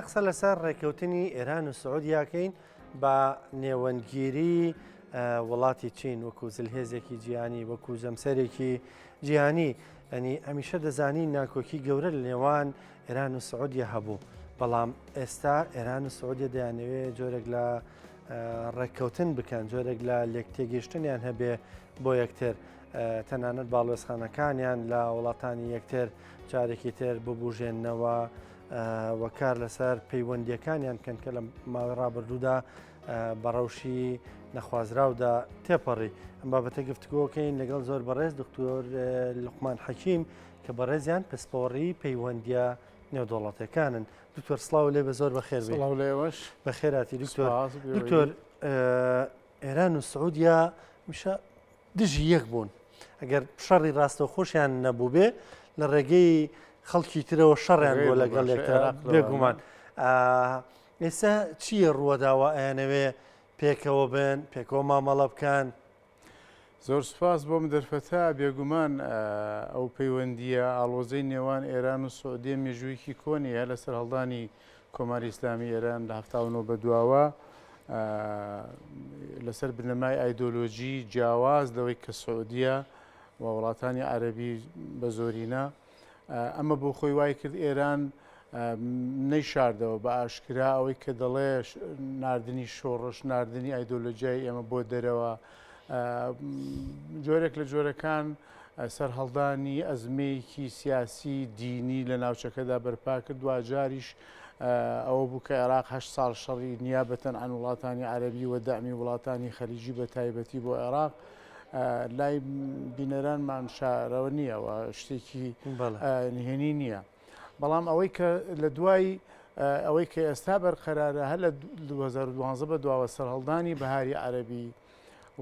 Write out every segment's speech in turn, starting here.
قسە لەسەر ڕێککەوتنی ئێران و سعودیاکەین بە نێوەندگیری وڵاتی چین وەکو زلهێزێکی جیهانی وەکو جەمسەرێکی جیهانی ئەنی ئەمیشە دەزانی ناکۆکی گەورە لە نێوان ئێران و سعودیا هەبوو بەڵام ئێستا ئێران و سعودیا دەیانەوێت جۆرێک لە ڕێککەوتن بکەن جۆرێک لە لێکتێگەیشتنیان هەبێ بۆ یەکتر تەنانەت باڵێزخانەکانیان لە وڵاتانی یەکتر جارێکی تر ببوژێننەوە وەکار لەسەر پەیوەندیەکانیان کەن کە لە ماوەی ڕابردوودا بەڕەوشی نەخوازراودا تێپەڕی ئەم بابەتە گفتگۆکەین لەگەڵ زۆر بەڕێز دکتۆر لوقمان حەکیم کە بەڕێزیان پسپۆڕی پەیوەندیە نێودوڵەتەکانن. دکتۆر سڵاو لێ بە زۆر بەخێر بێت. بەخێراتی دکتۆر ئێران و سعودیا میشە دژی یەک بوون ئەگەر شەڕی ڕاستەوخۆشیان نەبوو بێ لە ڕێگەی خەڵکی ترەوە شەڕیان بۆ لەگەڵ بێگومان. ئێستا چییە ڕووەداوە ئەیانەوێ پێکەوە بن پێکەوە مامەڵە بکەن؟ زۆر سپاس بۆم دەرفەتا بێگومان ئەو پەیوەندیە ئاڵۆزەی نێوان ئێران و سعودیە مێژوویەکی کۆنیە لەسەر هەڵدانی کۆماری ئیسلامی ئێران لە 1970 بەدواوە لەسەر بنەمای ئایدۆلۆژی جیاواز لەوەی کە سعودیە و وڵاتانی عەرەبی بە زۆرینە ئەمە بۆ خۆی وای کرد ئێران نەیشاردەوە بە ئاشکرا ئەوەی کە دەڵێ ناردنی شۆڕش ناردنی ئایدۆلۆژیای ئێمە بۆ دەرەوە جۆرێک لە جۆرەکان سەر هەڵدانی ئەزمەیەکی سیاسی دینی لە ناوچەکەدا بەرپا کرد دوجاریش ئەوە بوو کە عێراق 8 ساڵ شەڕی نیابەتەن عن وڵاتانی عەرەبی و دامی وڵاتانی خەلیجی بە تایبەتی بۆ عێراق لای بینەرانمان شارەوە نییە و شتێکی نهێنی نییە. بەڵام ئەوەی کە لە دوای ئەوەی کە ئێستا بەرقەرارە هەر لە 2012 بە دواوە سەرهەڵدانی بەهاری عەرەبی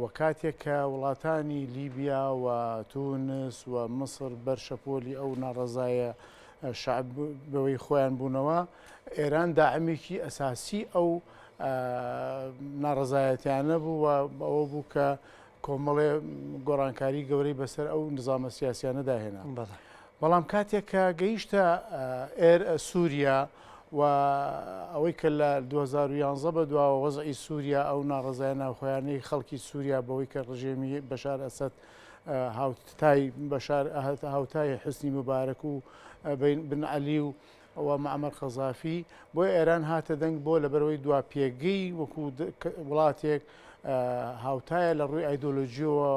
و کاتێک کە وڵاتانی لیبیا و تونس و مصر بەرشەپۆلی ئەو ناڕەزایە شعب بەوەی خۆیان بوونەوە ئێران داعمێکی ئەساسی ئەو ناڕەزایەتیانە بوو و ئەوە بوو کە کۆمەڵێ گۆڕانکاری گەورەی بەسەر ئەو نظامە سیاسیانە داهێنا. بەڵام کاتێک کە گەیشتە سووریا و ئەوەی کە لە 2011 بە دواوە وەزعی سووریا ئەو ناڕەزای ناوخۆیانەی خەڵکی سووریا بەوەی کە ڕژێمی بەشار ئەسەد هاوتای حسنی مبارەک و بن عەلی و معمەر قەزافی بۆی ئێران هاتە دەنگ بۆ لەبەرەوەی دوا پێگەی وەکو وڵاتێک هاوتایە لە ڕووی ئایدۆلۆژیەوە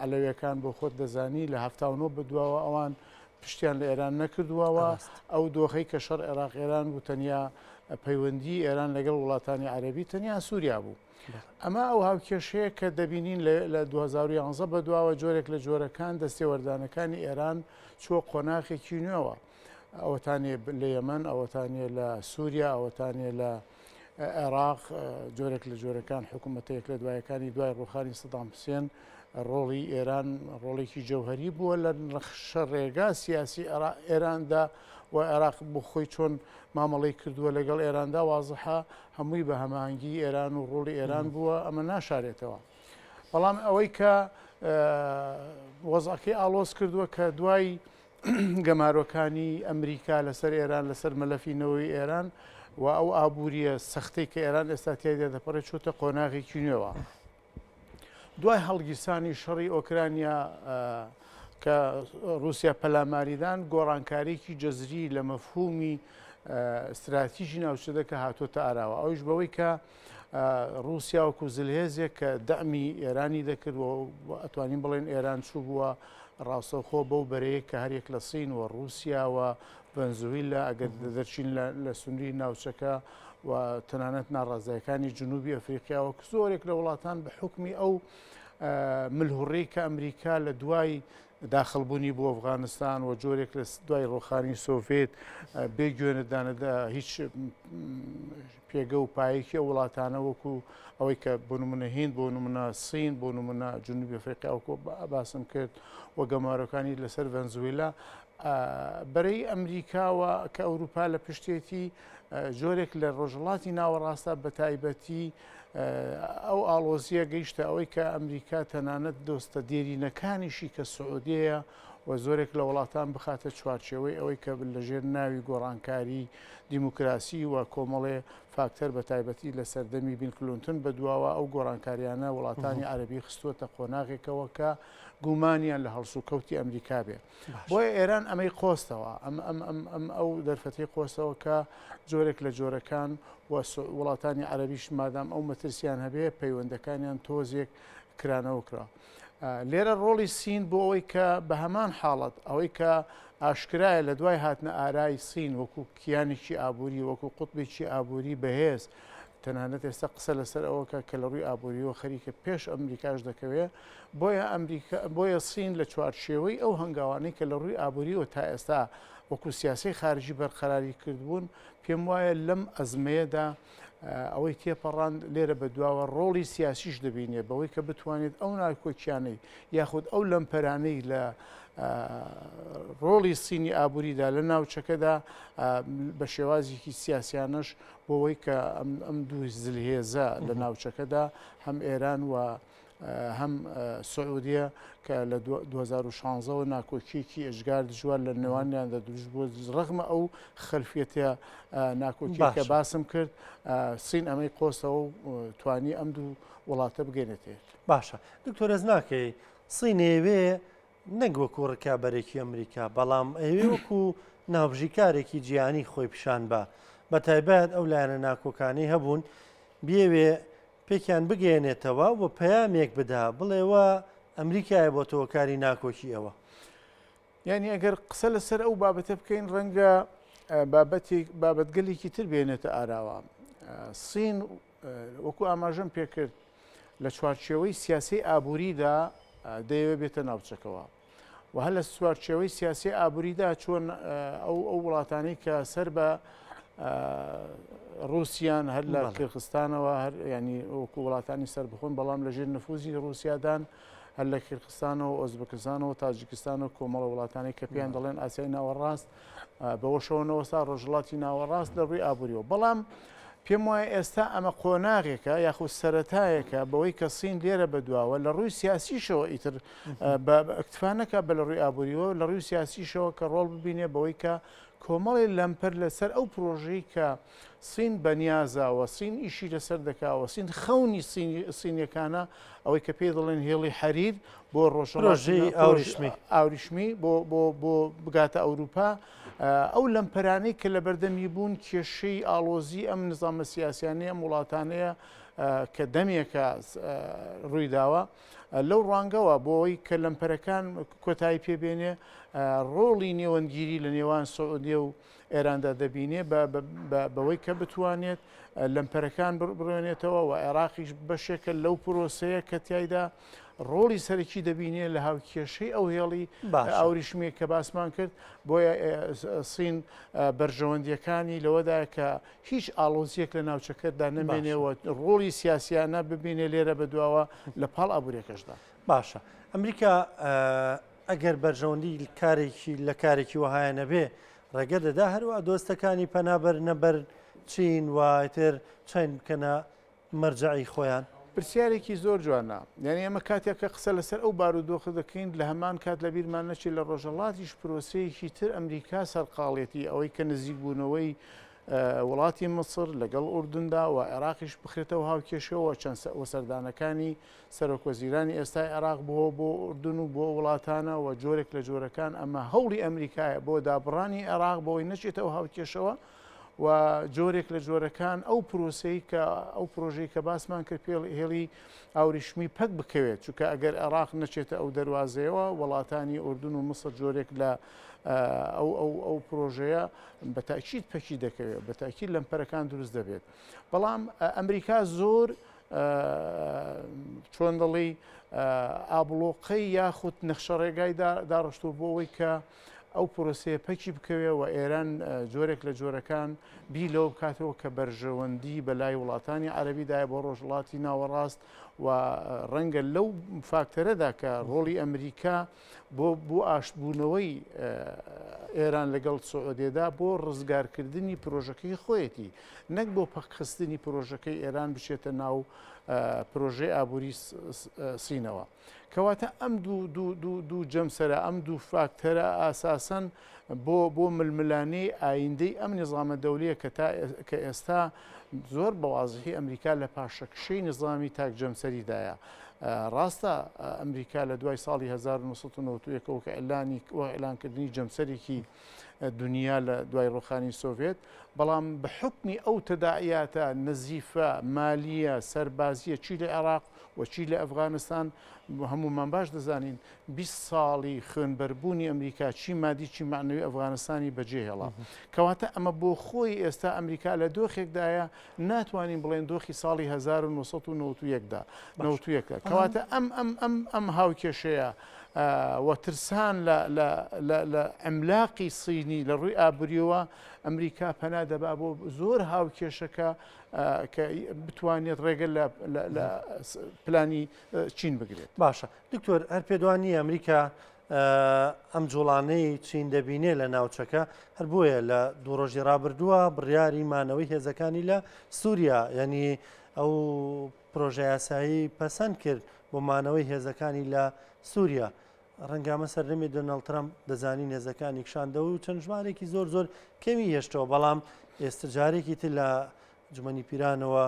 عەلەویەکان بۆ خۆت دەزانی لە 1970 بەدواوە ئەوان پشتیان لە ئێران نەکردووەوە ئەو دۆخەی کە شەڕ عێراق ئێران بوو تەنیا پەیوەندی ئێران لەگەڵ وڵاتانی عەرەبی تەنیا سووریا بوو. ئەمە ئەو هاوکێشەیە کە دەبینین لە 2011 بەدواوە جۆرێک لە جۆرەکان دەستێوەردانەکانی ئێران چوە قۆناغێکی نوێەوە ئەوەتانێ لە یەمەن ئەوەتانێ لە سووریا ئەوەتانێ لە عێراق جۆرێک لە جۆرەکان حکوومەتەیەک لە دوایەکانی دوای ڕووخانی سەدام حوسێن ڕۆڵی ئێران ڕۆڵێکی جەوهەری بووە لە نەخشە ڕێگا سیاسی ئێراندا و عێراق بۆ خۆی چۆن مامەڵەی کردووە لەگەڵ ئێراندا وازەحە هەمووی بە هەماهەنگی ئێران و ڕۆڵی ئێران بووە ئەمە ناشارێتەوە. بەڵام ئەوەی کە وەزعەکەی ئاڵۆز کردووە کە دوای گەمارۆکانی ئەمریکا لەسەر ئێران لەسەر مەلەفینەوەی ئێران و ئەو ئابووریە سەختەی کە ئێران ئێستا تێدا دەپەڕێت چۆتە قۆناغێکی نوێەوە. دوای هەڵگیرسانی شەڕی ئۆکرانیا کە رووسیا پەلاماریدان گۆڕانکاریکی جەزری لە مەفهومی استراتیژی ناوچەکە کە هاتوۆتە ئاراوە ئەوش بەوەی کە رووسیا وەکو زلهێزێک کە دەعمی ئێرانی دەکرد و ئەتوانین بڵێن ئێران چوو بووە ڕاستەوخۆ بەو بەرەیە کە هەرێک لە سین و رووسیا و ڤەنزویلا ئەگەر دەرچین لە سنووری ناوچەکە و تەنانەت ناڕازایەکانی جنوبی ئەفریقیاوە زۆرێک لە وڵاتان بە حکمی ئەو ملهوڕەی کە ئەمریکا لە دوای داخڵبوونی بۆ ئەفغانستان و جۆرێک لە دوای ڕۆخانی سۆڤێت بێ گوێنەدانەدا هیچ پێگە و پایەکی ئەو وڵاتانە وەکو ئەوەی کە بۆ نمونە هیند بۆ نمونە سین بۆ نمونە جنوبی ئەفریقیا وەکو باسم کرد و گەمارەکانی لەسەر ڤەنزویلا بەرەی ئەمریکاوە کە ئەوروپا لە پشتێتی جۆرێک لە ڕۆژهەڵاتی ناوەڕاستە بە تایبەتی ئەو ئاڵۆزیە گەیشتە ئەوەی کە ئەمریکا تەنانەت دۆستە دێرینەکانیشی کە سعودیەیە و زۆرێک لە وڵاتان بخاتە چوارچێوەی ئەوەی کە لەژێر ناوی گۆڕانکاری دیموکراسی و کۆمەڵێ فاکتەر بە تایبەتی لە سەردەمی بیل کلینتۆن بە دواوە ئەو گۆڕانکاریانە وڵاتانی عەرەبی خستووەتە قۆناغێکەوە کە گومانیان لە هەڵسوکەوتی ئەمریکا بێ. بۆیە ئێران ئەمەی قۆستەوە ئەم ئەو دەرفەتی قۆستەوە کە جۆرێک لە جۆرەکان وڵاتانی عەرەبیش مادام ئەو مەترسیان هەبێ پەیوەندەکانیان تۆزێک کرانەوە کرا. لێرە ڕۆڵی سین بۆ ئەوەی کە بە هەمان حاڵەت ئەوەی کە ئاشکرایە لە دوای هاتنە ئارای سین وەکو کیانێکی ئابووری وەکو قوتبێکی ئابووری بەهێز تەنانەت ئێستا قسە لەسەر ئەوەکە کە لە ڕووی ئابووریەوە خەریکە پێش ئەمریکاش دەکەوێت بۆیە سین لە چوارچێوەی ئەو هەنگاوانەی کە لە ڕووی ئابووریەوە تا ئێستا وەکو سیاسی خارجی بەرقەراری کردبوون پێم وایە لەم ئەزمەیەدا ئەوەی تێپەڕاند لێرە بە دواوە ڕۆڵی سیاسیش دەبینێ بەوەی کە بتوانێت ئەو ناکۆکیانەی یاخود ئەو لەمپەرانەی لە ڕۆڵی سینی ئابووریدا لە ناوچەکەدا بە شێوازێکی سیاسیانش بۆەوەی کە ئەم دوو زلهێزە لە ناوچەکەدا هەم ئێران و هەم سعودیە کە لە 2016 ناکۆکیەکی ئەژگار دژوار لە نێوانیاندا دروست بووە ڕەغمە ئەو خەلفیەتە ناکۆکی کە باسم کرد سین ئەمەی قۆستەوە و توانی ئەم دوو وڵاتە بگەێنێتێت. باشە دکتۆر ئەز ناکەی سینێوێ نەک وەکو ڕکابەرێکی ئەمریکا بەڵام ئەوێ وەکو ناوبژیکارێکی جیهانی خۆی پیشان بە تایبەت ئەو لایەنە ناکۆکانی هەبوون بێوێ پێکیان بگەێنێتەوە و پەیامێک بدا بڵێوە ئەمریکایە بۆ تۆکاری ناکۆکی ئەوە. یعنی ئەگەر قسە لەسەر ئەو بابەتە بکەین ڕەنگە بابەتگەلێکی تر بێنێتە ئاراوە. سین وەکو ئاماژەم پێکرد لە چوارچێوەی سیاسی ئابووریدا دەیەوێت بێتە ناوچەکەوە و هەر لە چوارچێوەی سیاسی ئابووریدا چۆن ئەو وڵاتانی کە سەر بە رووسیان هەر لە کیرغستانەوە هەر ینی وەکو وڵاتانی سەر بخۆن بەڵام لەژێر نفوزی رووسیادان هەر لە کیرغستانەوە ئۆزبکستانەوە تاجیکستان و کۆمەڵە وڵاتانی کە پێیان دەڵێن ئاسیای ناوەڕاست بەوەشەوەنەوە سا ڕۆژهڵاتی ناوەڕاست لە ڕووی ئابووریەوە. بەڵام پێم وایە ئێستا ئەمە قۆناغێکە یاخود سەرەتایەکە بەوەی کە سین لێرە بەدواوە لە ڕووی سیاسیشەوە ئیتر ئەکتفانەکە بە لە ڕووی ئابووریەوە لە ڕووی سیاسیشەوە کە ڕۆڵ ببینێ بەوەی کە کۆمەڵی لەمپەر لەسەر ئەو پرۆژەی کە سین بەنیازاوە سین ئیشی لەسەر دەکاوە سین خەونی سینیەکانە ئەوەی کە پێی دەڵێن هێڵی حەریر بۆ ڕۆژهڵاتی ئاوریشمی بۆ بگاتە ئەوروپا ئەو لەمپەرانەی کە لە بەردەمی بوون کێشەی ئاڵۆزی ئەم نظامە سیاسیانەیە ئەم وڵاتانەیە کە دەمێکە ڕوویداوە لەو ڕوانگەوە بۆەوەی کە لەمپەرەکان کۆتایی پێبێنێ ڕۆڵی نێوەندگیری لە نێوان سعودیە و ئێراندا دەبینێ بەوەی کە بتوانێت لەمپەرەکان بڕوێنێتەوە و عێراقیش بەشێکە لەو پرۆسەیە کە تایدا ڕۆڵی سەرەکی دەبینێ لە هاوکێشەی ئەو هێڵی ئاوریشمێک کە باسمان کرد بۆیە سین بەرژەوەندیەکانی لەوەدایە کە هیچ ئاڵۆزیەک لە ناوچەکەتدا نەمێنێەوە ڕۆڵی سیاسیانە ببینێ لێرە بەدواوە لە پاڵ ئابوووریەکەشدا. باشە ئەمریکا ئەگەر بەرژەوەندی لە کارێکی وهایە نەبێ ڕێگە دەدا هەروە دۆستەکانی پەنابەر نەبەر چین وایتر چەند بکەنە مەرجعی خۆیان. پرسیارێکی زۆر جوانە یعنی ئەمە کاتێک کە قسە لەسەر ئەو بارودۆخە دەکەین لە هەمان کات لە بیرمان نەچێت لە ڕۆژهەڵاتیش پرۆسەیەکی تر ئەمریکا سەرقاڵێتی ئەوەی کە نزیک بوونەوەی وڵاتی مصر لەگەڵ ئوردندا و عێراقیش بخرێتەوە هاوکێشەوە چەند وەسەردانەکانی سەرۆکوەزیرانی ئێستای عێراق بووە بۆ ئوردن و بۆ وڵاتانە و جۆرێک لە جۆرەکان ئەمە هەوڵی ئەمریکایە بۆ دابڕانی عێراق بۆی نەچێتەوە هاوکێشەوە و جۆرێک لە جۆرەکان ئەو پرۆسەی کە ئەو پرۆژەی کە باسمان کرد پێ هێڵی ئاوریشمی پەک بکەوێت چونکە ئەگەر عێراق نەچێتە ئەو دەواازەیەوە وڵاتانی ئوردن و مصر جۆرێک لە ئەو پرۆژەیە بەتاکیید پەکی دەکەوێت بەتاکیید لەمپەرەکان دروست دەبێت. بەڵام ئەمریکا زۆر چۆن دەڵی ئابلۆقەی یاخود نەخشەڕێگای داڕشتوو بۆ ئەوەی کە ئەو پرۆسەیە پەکی بکەوێ و ئێران جۆرێک لە جۆرەکان بی لەوە بکاتەوە کە بەرژەوەندی بەلای وڵاتانی عەرەبیدایە بۆ ڕۆژهڵاتی ناوەڕاست و ڕەنگە لەو فاکتەرەدا کە ڕۆڵی ئەمریکا بۆ ئاشتبوونەوەی ئێران لەگەڵ سعودێدا بۆ ڕزگارکردنی پرۆژەکەی خۆیەتی نەک بۆ پەخستنی پرۆژەکەی ئێران بچێتە ناو پرۆژەی ئابووری سینەوە کەواتە ئەم دوو جەمسەرە ئەم دوو فاکتەرە ئاساسەن بۆ ململانەی ئایندەی ئەم نظامە دەولیە کە ئێستا زۆر بەوازحی ئەمریکا لە پاشەکشەی نظامی تاک جەمسەریدایە ڕاستە ئەمریکا لە دوای ساڵی 1990ەوە کە ئەلانکردنی جەمسەرێکی دنیا لە دوای ڕۆخانی سۆڤێت بەڵام بە حکمی ئەو تەداعیاتە نەزیفە مالیە سەربازیە چی لە عێراق و چی لە ئەفغانستان هەمومان باش دەزانین 20 ساڵی خوێنبەربوونی ئەمریکا چی مادی چی معنەوی ئەفغانستانی بەجێهێڵا کەواتە ئەمە بۆ خۆی ئێستا ئەمریکا لە دۆخێکدایە ناتوانین بڵێن دۆخی ساڵی 1990دا کەواتە ئەم هاوکێشەیە وەترسان لە ئەملاقی سینی لە ڕووی ئابووریەوە ئەمریکا پەنا دەبا بۆ زۆر هاوکێشەکە کە بتوانێت ڕێگە لە پلانی چین بگرێت. باشە دکتۆر هەر پێدوانی ئەمریکا ئەم جوڵانەی چین دەبینێ لە ناوچەکە هەر بۆیە لە دوو ڕۆژی ڕابردووە بڕیاری مانەوەی هێزەکانی لە سووریا ینی ئەو پرۆژە یاسایی پەسەند کرد بۆ مانەوەی هێزەکانی لە سووریا ڕەنگامە سەردەمی دۆناڵد ترامپ دەزانی هێزەکانی کشاندەوە و چەند ژمارێکی زۆر کەمی هێشتەوە بەڵام ئێستا جارێکی تر لە جمەنی پیرانەوە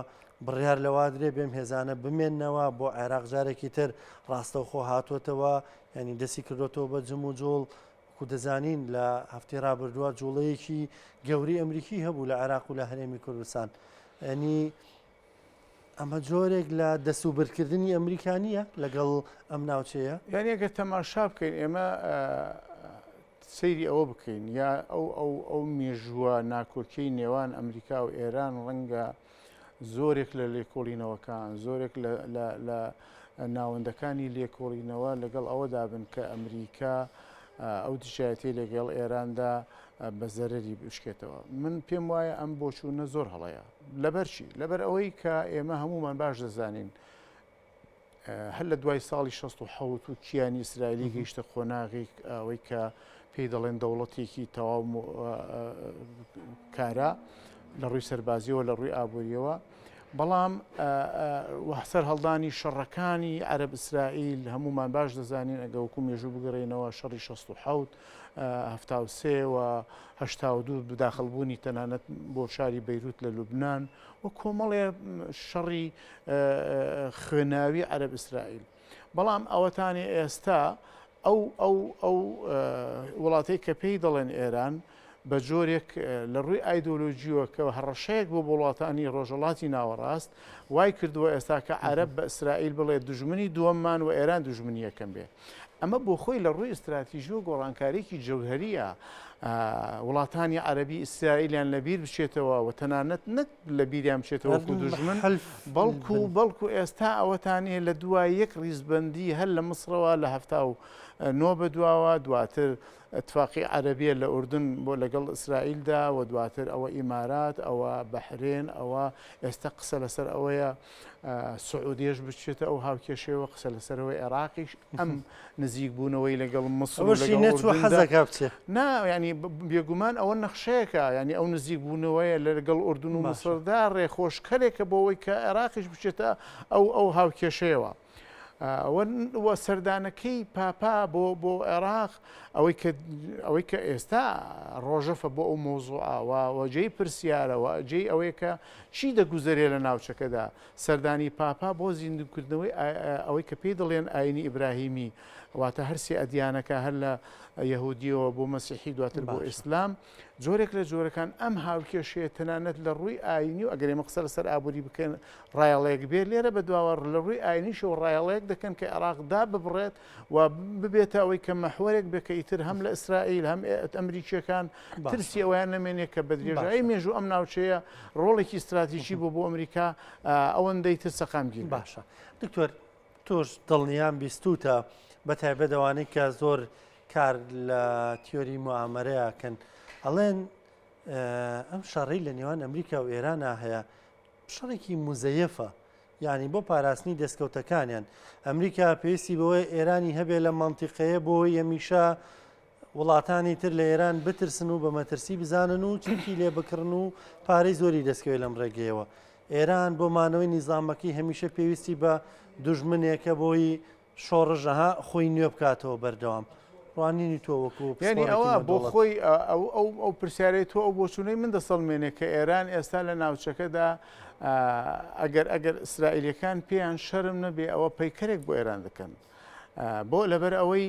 بڕیار لەوا درێ بێم هێزانە بمێننەوە بۆ عێراق جارێکی تر ڕاستەوخۆ هاتوۆتەوە ینی دەستی کردوەوە بە جم و جۆڵ و دەزانین لە هەفتەی ڕابردووە جوڵەیەکی گەوری ئەمریکی هەبوو لە عێراق و لە هەرێمی کوردستان ینی ئەمە جۆرێک لە دەسوبرکردنی ئەمریکانیە لەگەڵ ئەم ناوچەیە یان ئەگەر تەماشا بکەین ئێمە سەیری ئەوە بکەین یا ئەو مێژووە ناکۆکیی نێوان ئەمریکا و ئێران ڕەنگە زۆرێک لە لێکۆڵینەوەکان زۆرێک لە ناوەندەکانی لێکۆڵینەوە لەگەڵ ئەوەدا بن کە ئەمریکا ئەو دژایەتی لەگەڵ ئێراندا بە زەرری بشکێتەوە من پێم وایە ئەم بۆچوونە زۆر هەڵەیە لەبەرچی لەبەر ئەوەی کە ئێمە هەمومان باش دەزانین هەر لە دوای ساڵی 1960 و کیانی ئیسرائیلی گەیشتە خۆناغی ئەوەی کە پێی دەڵێن دەوڵەتێکی تەواو کارە لە ڕووی سەربازیەوە لە ڕووی ئابوووریەوە بەڵام سەر هەڵدانی شەڕەکانی عەرەب ئیسرائیل هەمومان باش دەزانین ئەگە وەکو مێژوو بگەڕێنەوە شەڕی 1970 1970 و 1982 بداخەڵبوونی تەنانەت بۆ شاری بەیروت لە لوبنان و کۆمەڵێ شەڕی خوێناوی عەرەب ئیسرائیل بەڵام ئەوەتانی ئێستا ئەو وڵاتەی کە پێی دەڵێن ئێران بە جۆرێک لە ڕووی ئایدۆلۆژیوە کە هەڕەشەیەک بۆ وڵاتانی ڕۆژهەڵاتی ناوەڕاست وای کردووە ئێستا کە عەرەب بە ئیسرائیل بڵێ دوژمنی دووەممان و ئێران دوژمنی یەکەم بێ ئەمە بۆ خۆی لە ڕووی ئستراتیژی و گۆڕانکاریی جەوهەریە وڵاتانی عەرەبی ئیسرائیلیان لەبیر بچێتەوە و تەنانەت نەک لە بیریان بچێتەوە وەکو دوژمن بەڵکو ئێستا ئەوەتانێ لە دوای یەک ڕیزبەندی هەر لە مسرەوە لە 1970 بەدواوە دواتر اتفاقی عەرەبیە لە ئوردن بۆ لەگەڵ ئیسرائیلدا و دواتر ئەوە ئیمارات ئەوە بەحرێن ئەوە ئێستا قسە لەسەر ئەوەیە سعودیش بچێتە ئەو هاوکێشەوە قسە لەسەرەوەی عێراقیش ئەم نزیک بوونەوەی لەگەڵ مسر نا ینی بێگومان ئەوە نەخشەیەکە ینی ئەو نزیک بوونەوەیە لەگەڵ ئوردن و مسردا ڕێخۆشکەرێکە بۆ ئەوەی کە عێراقیش بچێتە ئەو هاوکێشەیەوە وە سەردانەکەی پاپا بۆ عێراق ئەوەی کە ئێستا ڕۆژەفە بۆ ئەو مۆزوعەوە جێی پرسیارەوە جێی ئەوەیە کە چی دەگوزارێ لە ناوچەکەدا سەردانی پاپا بۆ زیندوکردنەوەی ئەوەی کە پێی دەڵێن ئاینی ئیبراهیمی واتە هەرسی ئەدیانەکە هەر لە یەهودیەوە بۆ مەسیحی دواتر بۆ ئیسلام جۆرێک لە جۆرەکان ئەم هاوکێشەیە تەنانەت لە ڕووی ئاینی و ئەگەر ئێمە قسە لەسەر ئابووری بکەن ڕایەڵەیەک بێت لێرە بەدواوە لە ڕووی ئاینیشەوە ڕایەڵەیەک دەکەن کە عێراقدا ببڕێت و ببێتە ئەوەی کە مەحوەرێک بێکە ئیتر هەم لە ئیسرائیل هەم ئەمریکیەکان ترسی ئەویان نامێنێت کە بە درێژایی مێژوو ئەم ناوچەیە ڕۆڵێکی استراتیژی بۆ ئەمریکا ئەوەندەی تر سەقامگیر باشە دکتۆر تۆش دڵنیان بیستوتە بە تایبەتەوانەی کە زۆر کار لە تیۆری موامەرەیەکەن ئەڵێن ئەم شەڕی لە نێوان ئەمریکا و ئێرانە هەیە شەڕێکی مزەیەفە یعنی بۆ پاراستنی دەستکەوتەکانیان ئەمریکا پێویستی بەوەی ئێرانی هەبێ لە مەنتیقەیە بۆی هەمیشە وڵاتانی تر لە ئێران بترسن و بە مەترسی بزانن و چیکی لێ بکڕن و پارەی زۆری دەستکەوێت لەم ڕێگەیەوە. ئێران بۆ مانەوەی نیزامەکەی هەمیشە پێویستی بە دوژمنێکە بۆی شۆڕژەها خۆی نوێ بکاتەوە بەردەوام. ڕوانینی تۆ وەکو ینی ئەوە بۆ خۆی ئەو پرسیارەی تۆ ئەو بۆچوونەی من دەسەڵمێنێ کە ئێران ئێستا لە ناوچەکەدا ئەگەر ئیسرائیلەکان پێیان شەرم نەبێ ئەوە پەیکەرێک بۆ ئێران دەکەن بۆ لەبەر ئەوەی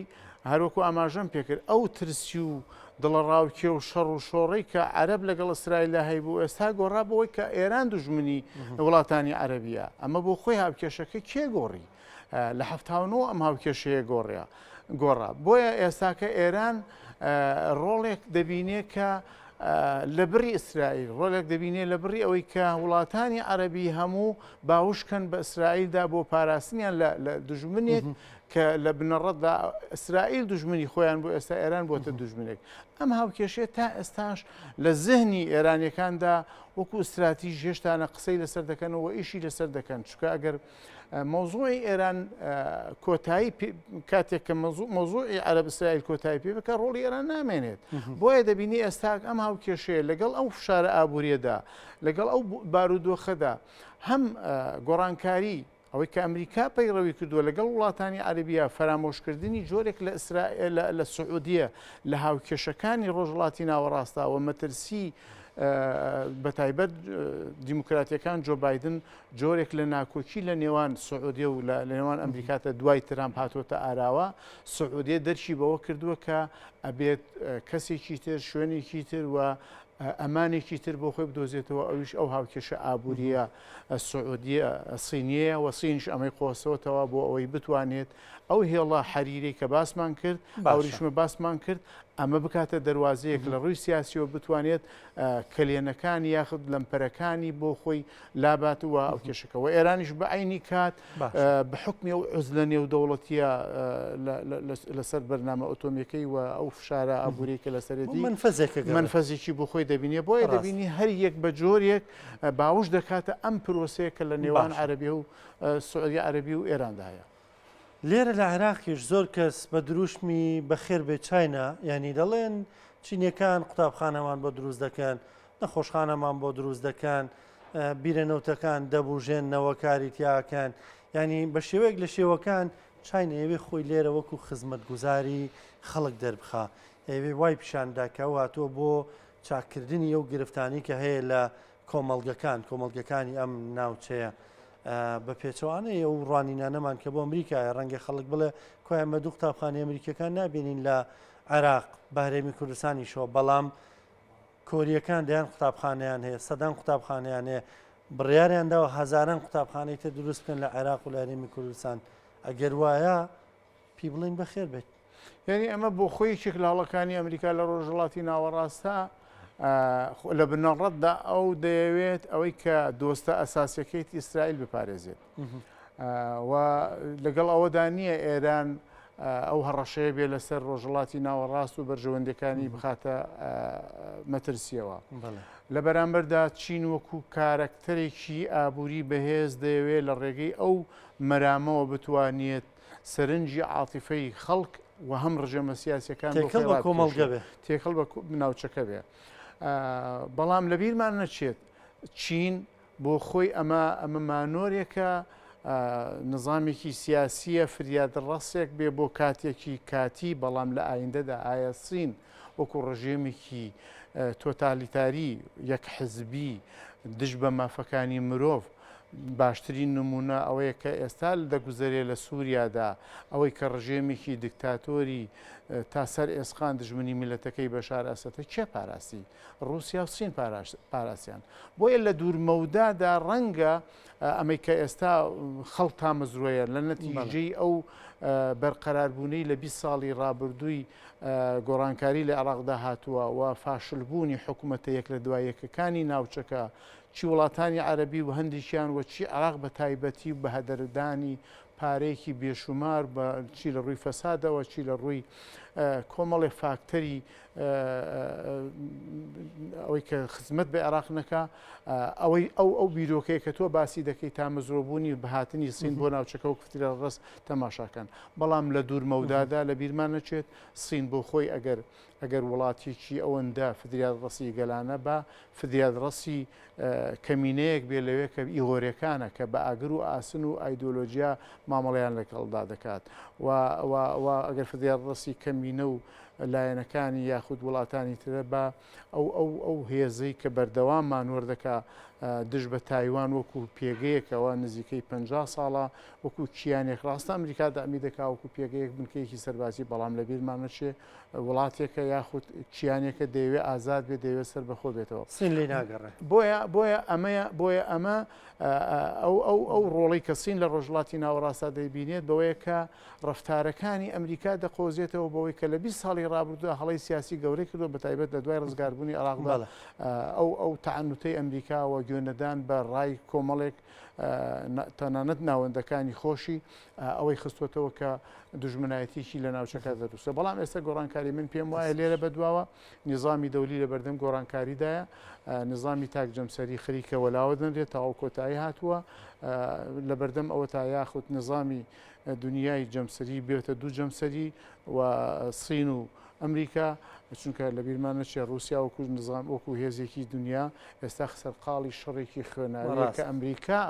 هەروەکو ئاماژەم پێکرد ئەو ترسی و دڵەڕاوکێ و شەڕ و شۆڕی کە عەرەب لەگەڵ ئیسرائیلدا هەیبوو ئێستا گۆڕابەوەی کە ئێران دوژمنی وڵاتانی عەرەبیە ئەمە بۆ خۆی هاوکێشەکە کێ گۆڕی لە 1970 ئەم هاوکێشەیە گۆڕا بۆیە ئێستاکە ئێران ڕۆڵێک دەبینێ کە لە بڕی ئیسرائیل ڕۆڵێک دەبینێ لە بڕی ئەوەی کە وڵاتانی عەرەبی هەموو باوشکن بە ئیسرائیلدا بۆ پاراستنیان لە دوژمنێک کە لە بنەڕەتدا ئیسرائیل دوژمنی خۆیان بۆ ئێستا ئێران بۆتە دوژمنێک ئەم هاوکێشێت تا ئێستاش لە زهنی ئێرانیەکاندا وەکو استراتیژ هێشتانە قسەی لەسەر دەکەنەوە ئیشی لەسەر دەکەن چکە ئەگەر مۆزوعی ئێران کۆتایی کاتێک کە مۆزوعی عەرەب ئیسرائیل کۆتایی پێ بکە ڕۆڵی ئێران نامێنێت بۆیە دەبینی ئێستا ئەم هاوکێشەیە لەگەڵ ئەو فشارە ئابووریەدا لەگەڵ ئەو بارودۆخەدا هەم گۆڕانکاری ئەوەی کە ئەمریکا پەیڕەوی کردووە لەگەڵ وڵاتانی عەرەبیە فەرامۆشکردنی جۆرێک لە سعودیە لە هاوکێشەکانی ڕۆژهەڵاتی ناوەڕاستاوە مەترسی بەتایبەت دیموکراتیەکان جۆ بایدن جۆرێک لە ناکۆکی لە نێوان سعودیە و لە نێوان ئەمریکاتە دوای ترامپ هاتوۆتە ئاراوە سعودیە دەرچی بەوە کردووە کە ئەبێت کەسێکی تر شوێنێکی تر و ئەمانێکی تر بۆ خۆی بدۆزێتەوە ئەویش ئەو هاوکێشە ئابووریە سعودیە سینیە و سینش ئەمەی قۆسەوەتەوە بۆ ئەوەی بتوانێت ئەو هێڵە حەریری کە باسمان کرد ئەوریشمە باسمان کرد ئەمە بکاتە دەواازەیەک لە ڕووی سیاسیەوە بتوانێت کلێنەکانی یاخود لەمپەرەکانی بۆ خۆی لاباتوە ئەو کێشەکەەوە ئێرانیش بە عینی کات بە حکمی و عزلە نێو دەوڵەتیە لەسەر بەرنامە ئۆتۆمیەکەی و ئەو فشارە ئابوووریکە لەسەرێتی منفەزێکی بۆ خۆی دەبینێ بۆیە دەبینی هەر یەک بە جۆرێک باوش دەکاتە ئەم پرۆسەیە کە لە نێوان عەرەبی و سعودی عەرەبی و ئێراندا هەیە. لێرە لە عێراقیش زۆر کەس بە دروشمی بەخێر بێ چاینا ینی دەڵێن چینیەکان قوتابخانەمان بۆ دروست دەکەن نەخۆشخانەمان بۆ دروست دەکەن بیرەنەوتەکان دەبژێنەوە کاری تیاکەن ینی بە شێوەیەک لە شێوەکان چینە ئەوێ خۆی لێرە وەکو خزمەتگوزاری خەڵک دەربخا ئەوێ وای پیشاندا کە هاتووە بۆ چاکردنی ئەو گرفتانی کە هەیە لە کۆمەڵگەکانی ئەم ناوچەیە بە پێچوانەیە و ڕوانینانەمان کە بۆ ئەمریکای ڕەنگە خەڵک بڵێ کۆیان مە دوو قوتابخانەی ئەمریکەکان نابینین لە عێراق بەهرێمی کوردستانیشەوە بەڵام کۆریەکان دەیان قوتابخانەیان هەیە سەدان قوتابخانەیان هەیە بڕیاریانداوە هەزاران قوتابخانەی تر دروست بکەن لە عێراق و لە هەرێمی کوردستان ئەگەر وایە پێی بڵین بەخێر بێت. یعنی ئەمە بۆ خۆی چێک لاڵەکانی ئەمریکا لە ڕۆژهەڵاتی ناوەڕاستە لە بنەڕەتدا ئەو دەیەوێت ئەوەی کە دۆستە ئەساسیەکەیت ئیسرائیل بپارێزێت و لەگەڵ ئەوەدا نییە ئێران ئەو هەڕەشەیە بێ لەسەر ڕۆژهەڵاتی ناوەڕاست و بەرژەوەندەکانی بخاتە مەترسیەوە لە بەرامبەردا چین وەکو کارەکتەرێکی ئابووری بەهێز دەیەوێت لە ڕێگەی ئەو مەرامەوە بتوانێت سەرنجی عاتیفەی خەڵک و هەم ڕژێمە سیاسیەکان تێکەڵ بە ناوچەکە بێ بەڵام لە بیرمان نەچێت چین بۆ خۆی ئەمە مانۆرێکە نظامێکی سیاسیە فریادڕەسێک بێ بۆ کاتێکی کاتی بەڵام لە ئایندەدا ئایا سین وەکو ڕژێمێکی تۆتالیتاری یەک حزبی دژ بە مافەکانی مرۆڤ باشترین نمونە ئەوەیە کە ئێستا دەگوزارێ لە سووریادا ئەوەی کە ڕژێمێکی دیکتاتۆری تا سەر ئێسقان دژمنی میلەتەکەی بەشار ئەسەدە چێ پاراسی ڕووسیا و سین پاراسیان بۆیە لە دوورمەودادا ڕەنگە ئەمەی کە ئێستا خەڵک تامەزرۆیە لە نەتیجەی ئەو بەرقەراربوونەی لە 20 ساڵی ڕابردووی گۆڕانکاری لە عێراقدا هاتووە و فاشلبوونی حکوومەتە یەک لە دوای یەکەکانی ناوچەکە چی وڵاتانی عەرەبی و هەندێکیان وە چی عێراق بە تایبەتی و بە هەدەردانی پارەیەکی بێشومار بە چی لە ڕووی فەسادەوە چی لە ڕووی کۆمەڵێ فاکتەری ئەوەی کە خزمەت بە عێراق نەکا ئەوەی ئەو بیرۆکەیە کە تۆ باسی دەکەی تا مەزرۆبوونی بەهاتنی سین بۆ ناوچەکە و کفترە ڕست تەماشاکەن بەڵام لە دوورمەودادا لە بیرمان نەچێت سین بۆ خۆی ئەگەر وڵاتێکی ئەوەندە فدرات ڕستی گەلانە بە فدرات ڕستی کەمینەیەک بێ لەوێ کە ئیهۆرەکانە کە بە ئاگر و ئاسن و ئایدۆلۆژیا مامەڵیان لەگەڵدا دەکات ئەگەر فدرات ڕستی کەمینە و لایەنەکانی یاخود وڵاتانی ترە بە ئەو هێزەی کە بەردەوام مانوەردەکە دژ بە تایوان وەکو پێگەیەکەوە نزیکەی 50 ساڵە وەکو کیانێک ڕاستە ئەمریکا دامی دەکا وەکو پێگەیەک بنکەیەکی سەربازی بەڵام لە بیرمان نەچێ وڵاتێکە یاخود کیانێکە دەیەوێت ئازاد بێت دەیەوێت سەر بەخۆ بێتەوە سین لێ ناگەڕێ بۆیە ئەمە ئەو ڕۆڵی کە سین لە ڕۆژڵاتی ناوەڕاستە دەیبینێت بەوەیە کە ڕفتارەکانی ئەمریکا دەقۆزێتەوە بەوەی کە لە 20 ساڵی ڕابردووە هەڵی سیاسی گەورەی کردو بە تایبەت لە دوای ڕزگاربوونی عێراقدا ئەو تەعنوتەی ئەمریکاوە گوێنەدان بە ڕای کۆمەڵێک تەنانەت ناوەندەکانی خۆشی ئەوەی خستوەتەوە کە دوژمنایەتیشی لە ناوچەکە دەروستە بەڵام ئێستا گۆڕانکاری من پێم وایە لێرە بەدواوە نظامی دەولی لە بەردەم گۆڕانکاریدایە نظامی تاک جەمسەری خەریکە وەلاوە دەنرێت تەواو کۆتایی هاتووە لە بەردەم ئەوە تا یاخود نظامی دنیای جەمسەری بێتە دوو جەمسەری و سین و ئەمریکا چونکە لە بیرمان نەچێ رووسیا وەکو نظام وەکو هێزێکی دنیا ئێستا سەرقاڵی شەڕێکی خوێناویە کە ئەمریکا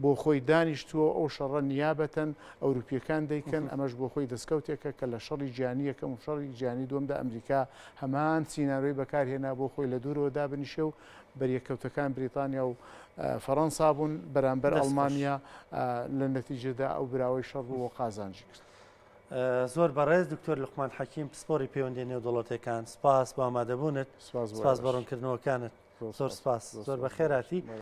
بۆ خۆی دانیشتووە ئەو شەڕە نیابەتەن ئەوروپیەکان دەیکەن ئەمەش بۆ خۆی دەستکەوتێکە کە لە شەڕی گیانی یەکەم و شەڕی گیانی دووەمدا ئەمریکا هەمان سیناریۆی بەکارهێنا بۆ خۆی لە دوورەوە دابنیشە و بەریەکەوتەکان بریتانیا و فەڕەنسا بوون بەرامبەر ئەڵمانیا لە نەتیجەدا ئەو براوەی شەڕ بوو و قازانجی کرد. زۆر بەڕێز دکتۆر لوقمان حەکیم پسپۆری پەیوەندی نێودوڵەتەکان سپاس بۆ ئامادەبوونت سپاس بە ڕوونکردنەوەکانت زۆر سپاس زۆر بەخێراتی